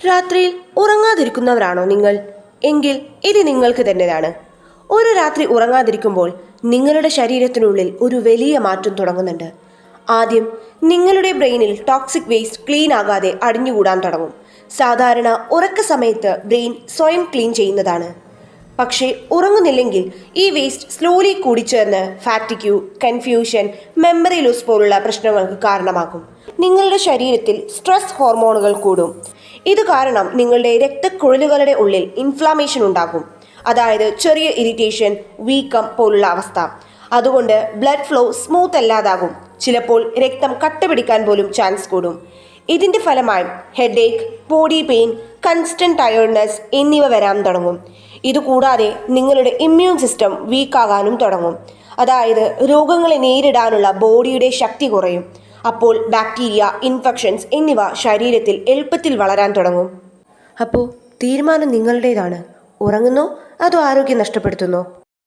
രാത്രിയിൽ ഉറങ്ങാതിരിക്കുന്നവരാണോ നിങ്ങൾ? എങ്കിൽ ഇത് നിങ്ങൾക്ക് തന്നെയാണ്. ഒരു രാത്രി ഉറങ്ങാതിരിക്കുമ്പോൾ നിങ്ങളുടെ ശരീരത്തിനുള്ളിൽ ഒരു വലിയ മാറ്റം തുടങ്ങുന്നുണ്ട്. ആദ്യം നിങ്ങളുടെ ബ്രെയിനിൽ ടോക്സിക് വേസ്റ്റ് ക്ലീൻ ആകാതെ അടിഞ്ഞുകൂടാൻ തുടങ്ങും. സാധാരണ ഉറക്ക സമയത്ത് ബ്രെയിൻ സ്വയം ക്ലീൻ ചെയ്യുന്നതാണ്. പക്ഷേ ഉറങ്ങുന്നില്ലെങ്കിൽ ഈ വേസ്റ്റ് സ്ലോലി കൂടിച്ചേർന്ന് ഫാറ്റിക്യൂ, കൺഫ്യൂഷൻ, മെമ്മറി ലോസ് പോലുള്ള പ്രശ്നങ്ങൾക്ക് കാരണമാകും. നിങ്ങളുടെ ശരീരത്തിൽ സ്ട്രെസ് ഹോർമോണുകൾ കൂടും. ഇത് കാരണം നിങ്ങളുടെ രക്തക്കുഴലുകളുടെ ഉള്ളിൽ ഇൻഫ്ലാമേഷൻ ഉണ്ടാകും. അതായത് ചെറിയ ഇറിറ്റേഷൻ, വീക്കം പോലുള്ള അവസ്ഥ. അതുകൊണ്ട് ബ്ലഡ് ഫ്ലോ സ്മൂത്ത് അല്ലാതാകും. ചിലപ്പോൾ രക്തം കട്ടപിടിക്കാൻ പോലും ചാൻസ് കൂടും. ഇതിന്റെ ഫലമായി headache, body pain, constant tiredness എന്നിവ വരാൻ തുടങ്ങും. ഇതുകൂടാതെ നിങ്ങളുടെ ഇമ്മ്യൂൺ സിസ്റ്റം വീക്കാകാനും തുടങ്ങും. അതായത് രോഗങ്ങളെ നേരിടാനുള്ള ബോഡിയുടെ ശക്തി കുറയും. അപ്പോൾ ബാക്ടീരിയ, ഇൻഫെക്ഷൻസ് എന്നിവ ശരീരത്തിൽ എളുപ്പത്തിൽ വളരാൻ തുടങ്ങും. അപ്പോൾ തീരുമാനം നിങ്ങളുടേതാണ്. ഉറങ്ങുന്നോ അതോ ആരോഗ്യം നഷ്ടപ്പെടുത്തുന്നോ?